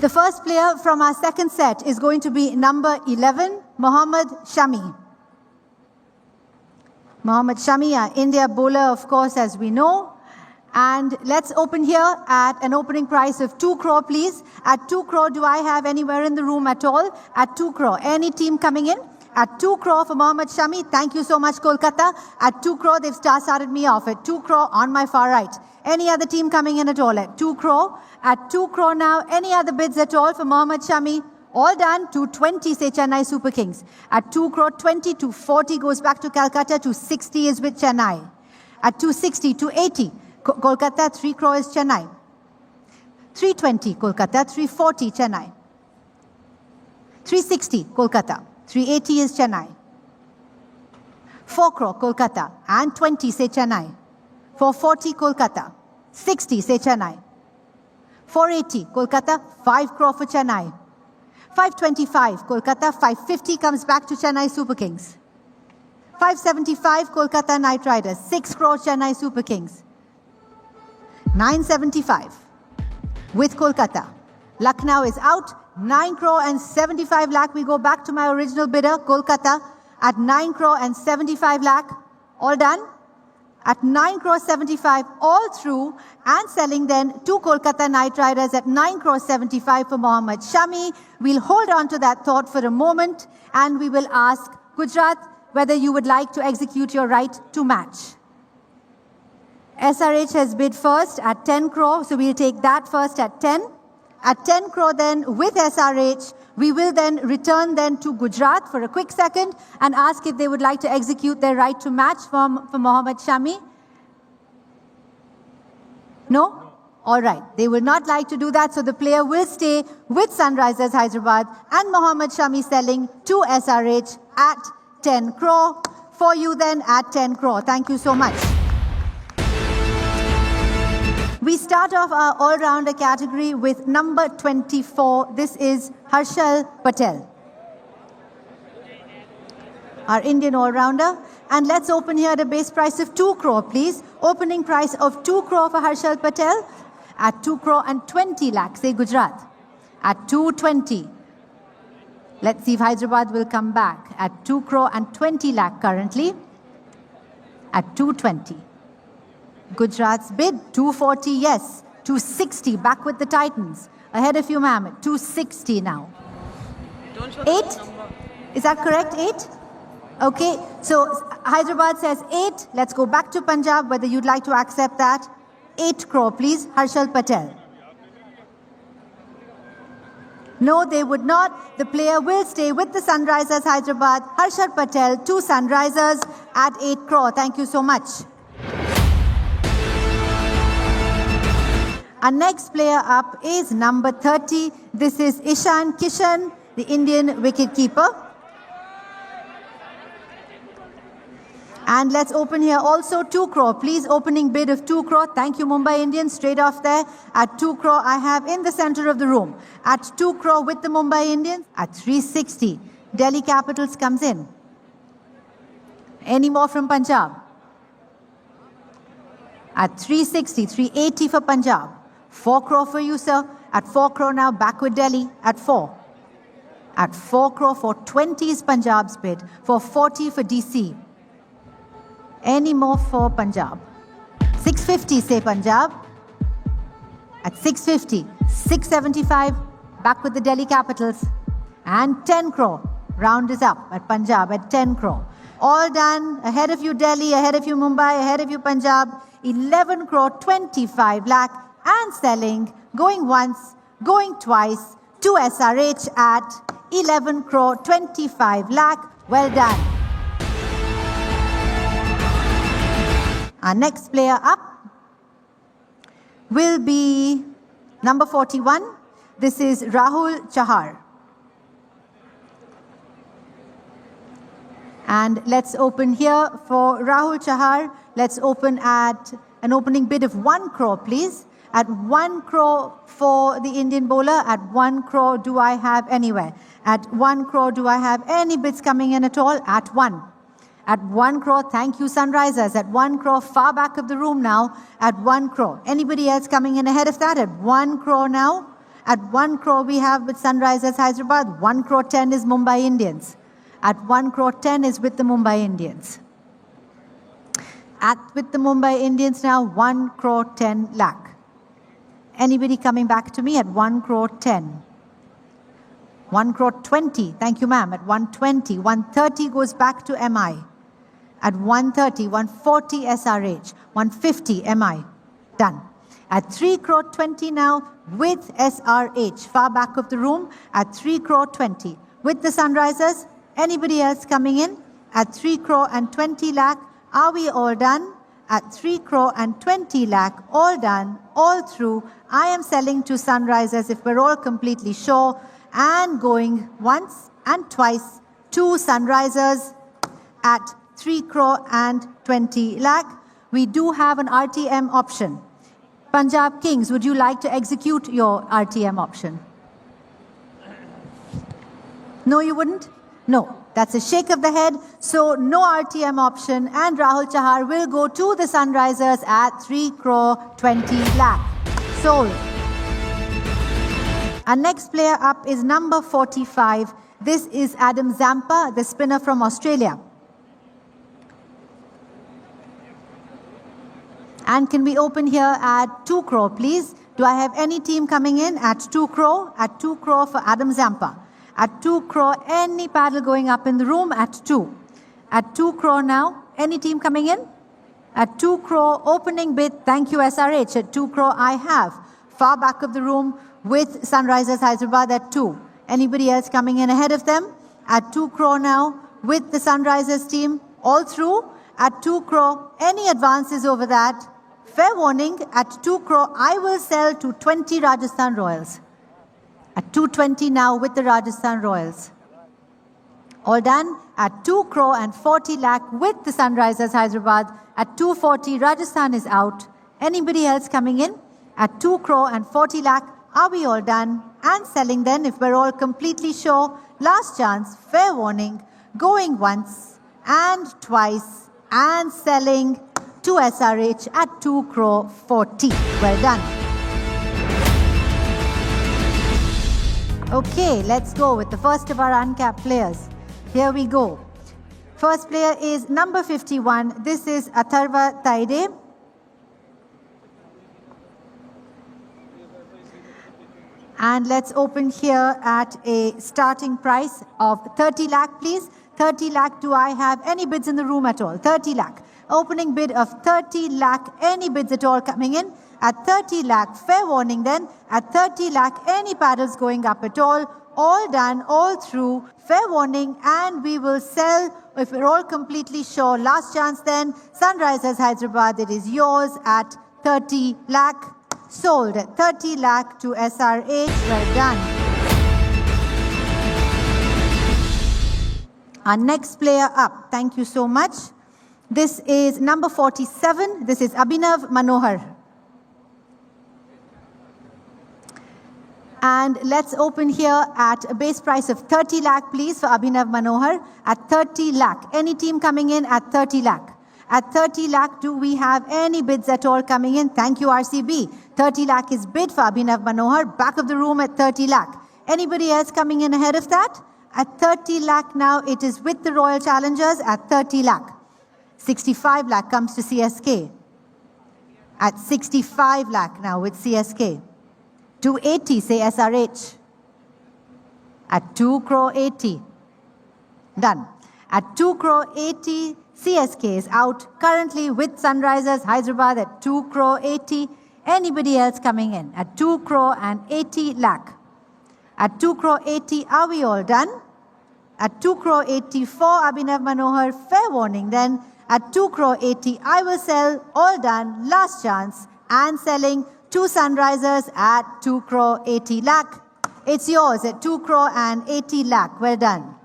The first player from our second set is going to be number 11, Mohammad Shami. Mohammad Shami, our India bowler, of course, as we know. And let's open here at an opening price of 2 crore, please. At 2 crore, do I have anywhere in the room at all? At 2 crore. Any team coming in? At 2 crore for Mohammad Shami. Thank you so much, Kolkata. At 2 crore, they've started me off. At 2 crore on my far right. Any other team coming in at all? At 2 crore. At 2 crore now. Any other bids at all for Mohammad Shami? All done. 220 say Chennai Super Kings. At 2 crore 20, 240 goes back to Calcutta. 260 is with Chennai. At 260, 280. Kolkata, 3 crore is Chennai. 320, Kolkata, 340, Chennai. 360, Kolkata. 380 is Chennai. 4 crore, Kolkata. And 20 say Chennai. 440, Kolkata. 60 say Chennai. 480, Kolkata. 5 crore for Chennai. 525, Kolkata. 550 comes back to Chennai Super Kings. 575, Kolkata Knight Riders. 6 crore, Chennai Super Kings. 975 with Kolkata. Lucknow is out. 9 crore and 75 lakh. We go back to my original bidder, Kolkata, at 9 crore and 75 lakh. All done. At 9 crore 75, all through, and selling then to Kolkata Knight Riders at 9 crore 75 for Mohammad Shami. We'll hold on to that thought for a moment, and we will ask Gujarat whether you would like to execute your right to match. SRH has bid first at 10 crore, so we'll take that first at 10. At 10 crore then with SRH, we will then return then to Gujarat for a quick second and ask if they would like to execute their right to match for Mohammad Shami. No? All right. They will not like to do that, so the player will stay with Sunrisers Hyderabad and Mohammad Shami selling to SRH at 10 crore. For you then at 10 crore. Thank you so much. We start off our all-rounder category with number 24. This is Harshal Patel, our Indian all-rounder. And let's open here at a base price of 2 crore, please. Opening price of 2 crore for Harshal Patel. At 2 crore and 20 lakhs, say Gujarat. At 220. Let's see if Hyderabad will come back. At 2 crore and 20 lakh currently. At 220. Gujarat's bid, 240, yes. 260, back with the Titans. Ahead of you, ma'am, at 260 now. 8? Is that correct, 8? Okay, so Hyderabad says 8. Let's go back to Punjab, whether you'd like to accept that. 8 crore, please, Harshal Patel. No, they would not. The player will stay with the Sunrisers Hyderabad. Harshal Patel, 2 Sunrisers at 8 crore. Thank you so much. Our next player up is number 30. This is Ishan Kishan, the Indian wicketkeeper. And let's open here also 2 crore. Please, opening bid of 2 crore. Thank you, Mumbai Indians. Straight off there. At 2 crore, I have in the center of the room. At 2 crore with the Mumbai Indians. At 360, Delhi Capitals comes in. Any more from Punjab? At 360, 380 for Punjab. 4 crore for you, sir. At 4 crore now, back with Delhi at 4. At 4 crore, 420 is Punjab's bid. 440 for DC. Any more for Punjab? 650 say Punjab. At 650, 675, back with the Delhi Capitals. And 10 crore, round is up at Punjab at 10 crore. All done, ahead of you Delhi, ahead of you Mumbai, ahead of you Punjab. 11 crore, 25 lakh. And selling, going once, going twice, to SRH at 11 crore 25 lakh. Well done. Our next player up will be number 41. This is Rahul Chahar. And let's open here for Rahul Chahar. Let's open at an opening bid of 1 crore, please. At 1 crore for the Indian bowler. At 1 crore, do I have anywhere? At 1 crore, do I have any bids coming in at all? At 1. At 1 crore, thank you, Sunrisers. At 1 crore, far back of the room now. At 1 crore. Anybody else coming in ahead of that? At 1 crore now. At 1 crore we have with Sunrisers Hyderabad. 1 crore 10 is Mumbai Indians. At 1 crore 10 is with the Mumbai Indians. With the Mumbai Indians now, 1 crore 10 lakh. Anybody coming back to me at 1 crore 10? 1 crore 20, thank you ma'am, at 120. 130 goes back to MI. At 130, 140 SRH, 150 MI. Done. At 3 crore 20 now with SRH, far back of the room, at 3 crore 20. With the Sunrisers, anybody else coming in? At 3 crore and 20 lakh, are we all done? At 3 crore and 20 lakh, all done, all through. I am selling to Sunrisers if we're all completely sure, and going once and twice to Sunrisers at 3 crore and 20 lakh. We do have an RTM option. Punjab Kings, would you like to execute your RTM option? No, you wouldn't? No. That's a shake of the head. So no RTM option, and Rahul Chahar will go to the Sunrisers at 3 crore 20 lakh. Sold. Our next player up is number 45. This is Adam Zampa, the spinner from Australia. And can we open here at 2 crore, please? Do I have any team coming in at 2 crore? At 2 crore for Adam Zampa. At 2 crore, any paddle going up in the room at 2. At 2 crore now, any team coming in? At 2 crore, opening bid, thank you SRH. At 2 crore, I have. Far back of the room with Sunrisers Hyderabad at 2. Anybody else coming in ahead of them? At 2 crore now with the Sunrisers team, all through. At 2 crore, any advances over that? Fair warning, at 2 crore, I will sell to 20 Rajasthan Royals. At 220 now with the Rajasthan Royals. All done. At 2 crore and 40 lakh with the Sunrisers Hyderabad. At 240, Rajasthan is out. Anybody else coming in? At 2 crore and 40 lakh, are we all done? And selling then, if we're all completely sure. Last chance, fair warning, going once and twice and selling to SRH at 2 crore 40. Well done. Okay, let's go with the first of our uncapped players. Here we go. First player is number 51. This is Atharva Taide. And let's open here at a starting price of 30 lakh, please. 30 lakh, do I have any bids in the room at all? 30 lakh. Opening bid of 30 lakh, any bids at all coming in? At 30 lakh, fair warning then. At 30 lakh, any paddles going up at all done, all through, fair warning, and we will sell if we're all completely sure. Last chance then, Sunrisers Hyderabad, it is yours at 30 lakh. Sold at 30 lakh to SRH. Well done. Our next player up. Thank you so much. This is number 47. This is Abhinav Manohar. And let's open here at a base price of 30 lakh, please, for Abhinav Manohar. At 30 lakh. Any team coming in at 30 lakh? At 30 lakh, do we have any bids at all coming in? Thank you, RCB. 30 lakh is bid for Abhinav Manohar. Back of the room at 30 lakh. Anybody else coming in ahead of that? At 30 lakh now, it is with the Royal Challengers at 30 lakh. 65 lakh comes to CSK. At 65 lakh now with CSK. 280, say SRH. At 2 crore 80. Done. At 2 crore 80, CSK is out. Currently with Sunrisers Hyderabad at 2 crore 80. Anybody else coming in? At 2 crore and 80 lakh. At 2 crore 80, are we all done? At 2 crore 80 for Abhinav Manohar, fair warning then. At 2 crore 80, I will sell, all done, last chance, and selling to Sunrisers at 2 crore 80 lakh. It's yours at 2 crore and 80 lakh. Well done.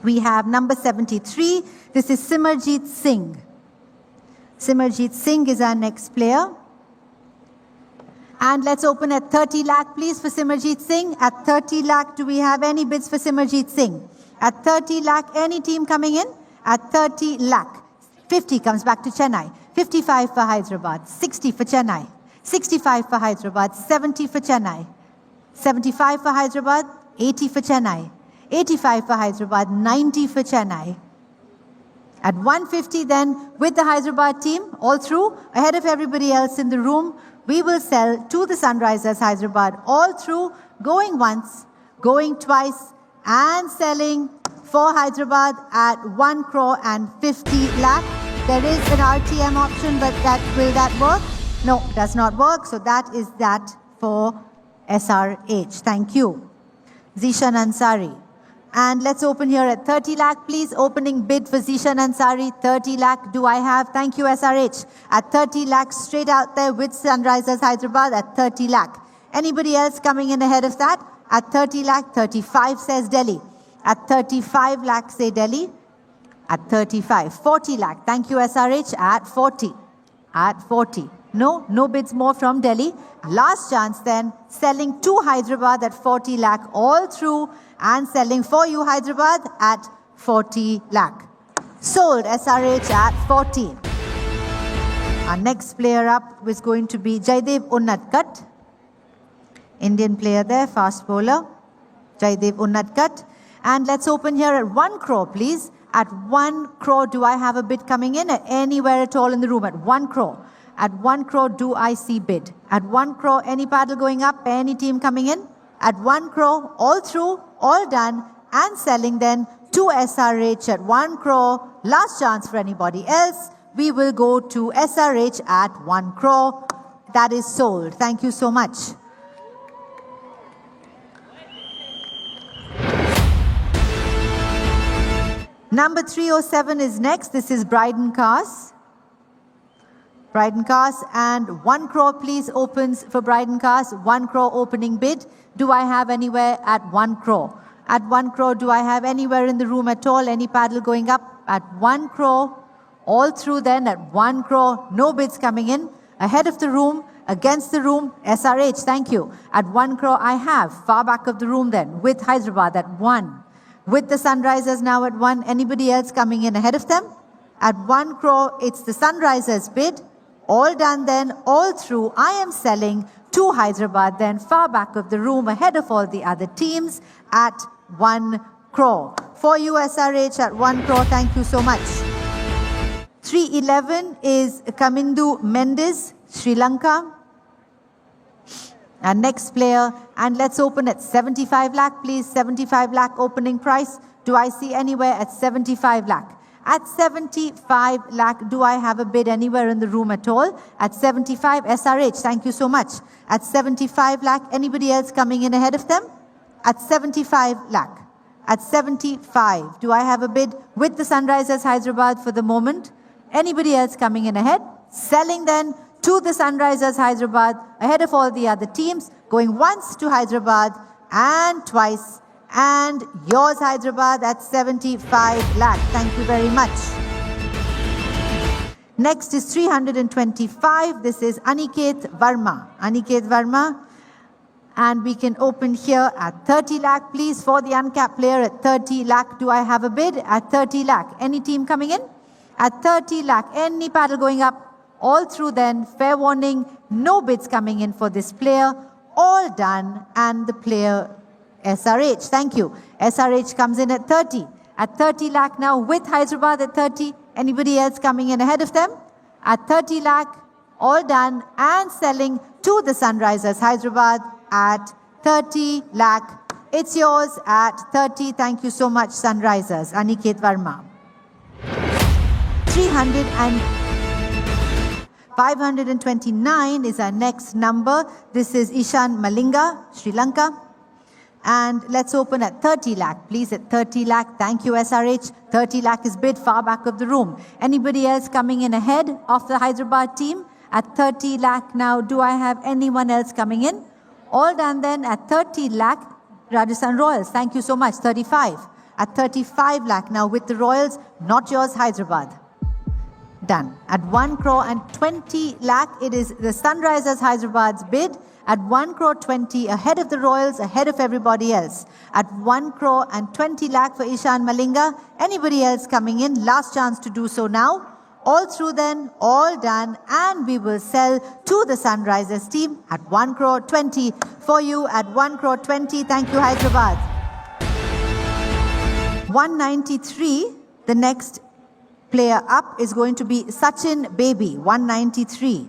We have number 73. This is Simarjeet Singh. Simarjeet Singh is our next player. And let's open at 30 lakh, please, for Simarjeet Singh. At 30 lakh, do we have any bids for Simarjeet Singh? At 30 lakh, any team coming in? At 30 lakh. 50 comes back to Chennai. 55 for Hyderabad, 60 for Chennai, 65 for Hyderabad, 70 for Chennai, 75 for Hyderabad, 80 for Chennai, 85 for Hyderabad, 90 for Chennai. At 150 then, with the Hyderabad team, all through, ahead of everybody else in the room, we will sell to the Sunrisers Hyderabad, all through, going once, going twice, and selling for Hyderabad at 1 crore and 50 lakh. There is an RTM option, but will that work? No, does not work. So that is that for SRH. Thank you. Zishan Ansari. And let's open here at 30 lakh, please. Opening bid for Zishan Ansari, 30 lakh. Do I have? Thank you, SRH. At 30 lakh, straight out there with Sunrisers Hyderabad at 30 lakh. Anybody else coming in ahead of that? At 30 lakh, 35 says Delhi. At 35 lakh, say Delhi. At 35, 40 lakh. Thank you, SRH. At 40. At 40. No bids more from Delhi. Last chance then, selling to Hyderabad at 40 lakh all through and selling for you Hyderabad at 40 lakh. Sold SRH at 40. Our next player up was going to be Jaidev Unnatkat. Indian player there, fast bowler. Jaidev Unnatkat. And let's open here at 1 crore, please. At 1 crore, do I have a bid coming in? Anywhere at all in the room at 1 crore. At 1 crore, do I see bid? At 1 crore, any paddle going up? Any team coming in? At 1 crore, all through, all done, and selling then to SRH at 1 crore. Last chance for anybody else. We will go to SRH at 1 crore. That is sold. Thank you so much. Number 307 is next. This is Bryden Cars. Bryden Cars, and 1 crore please opens for Bryden Cars. 1 crore opening bid. Do I have anywhere at 1 crore? At 1 crore, do I have anywhere in the room at all? Any paddle going up? At 1 crore, all through then at 1 crore, no bids coming in. Ahead of the room, against the room, SRH, thank you. At 1 crore, I have far back of the room then with Hyderabad at 1. With the Sunrisers now at 1. Anybody else coming in ahead of them? At 1 crore, it's the Sunrisers bid. All done then, all through. I am selling to Hyderabad then, far back of the room, ahead of all the other teams at 1 crore. For you, SRH, at 1 crore, thank you so much. 311 is Kamindu Mendes, Sri Lanka. Our next player, and let's open at 75 lakh, please. 75 lakh opening price. Do I see anywhere at 75 lakh? At 75 lakh, do I have a bid anywhere in the room at all? At 75, SRH, thank you so much. At 75 lakh, anybody else coming in ahead of them? At 75 lakh. At 75, do I have a bid with the Sunrisers Hyderabad for the moment? Anybody else coming in ahead? Selling then to the Sunrisers Hyderabad, ahead of all the other teams, going once to Hyderabad and twice. And yours, Hyderabad, at 75 lakh. Thank you very much. Next is 325. This is Aniket Verma. Aniket Verma. And we can open here at 30 lakh, please. For the uncapped player at 30 lakh, do I have a bid? At 30 lakh. Any team coming in? At 30 lakh. Any paddle going up? All through then. Fair warning. No bids coming in for this player. All done. And the player SRH, thank you. SRH comes in at 30. At 30 lakh now with Hyderabad at 30. Anybody else coming in ahead of them? At 30 lakh, all done and selling to the Sunrisers Hyderabad at 30 lakh. It's yours at 30. Thank you so much, Sunrisers. Aniket Verma. 529 is our next number. This is Ishan Malinga, Sri Lanka. And let's open at 30 lakh, please, at 30 lakh. Thank you, SRH. 30 lakh is bid far back of the room. Anybody else coming in ahead of the Hyderabad team? At 30 lakh now, do I have anyone else coming in? All done then at 30 lakh, Rajasthan Royals. Thank you so much. 35. At 35 lakh now with the Royals, not yours, Hyderabad. Done. At 1 crore and 20 lakh, it is the Sunrisers Hyderabad's bid. At 1 crore 20, ahead of the Royals, ahead of everybody else. At 1 crore and 20 lakh for Ishan Malinga. Anybody else coming in? Last chance to do so now. All through then, all done, and we will sell to the Sunrisers team at 1 crore 20 for you at 1 crore 20. Thank you, Hyderabad. 193, the next player up is going to be Sachin Baby, 193.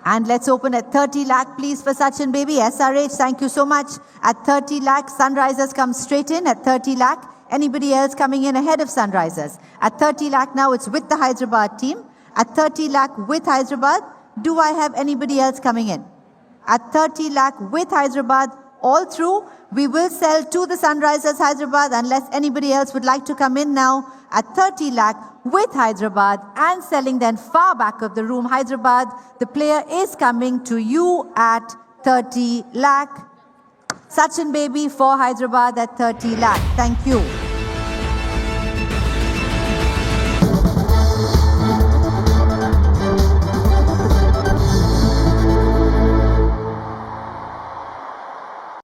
And let's open at 30 lakh, please, for Sachin Baby. SRH, thank you so much. At 30 lakh, Sunrisers come straight in at 30 lakh. Anybody else coming in ahead of Sunrisers? At 30 lakh now, it's with the Hyderabad team. At 30 lakh with Hyderabad, do I have anybody else coming in? At 30 lakh with Hyderabad, all through, we will sell to the Sunrisers Hyderabad unless anybody else would like to come in now. At 30 lakh with Hyderabad and selling then far back of the room, Hyderabad, the player is coming to you at 30 lakh. Sachin Baby for Hyderabad at 30 lakh. Thank you.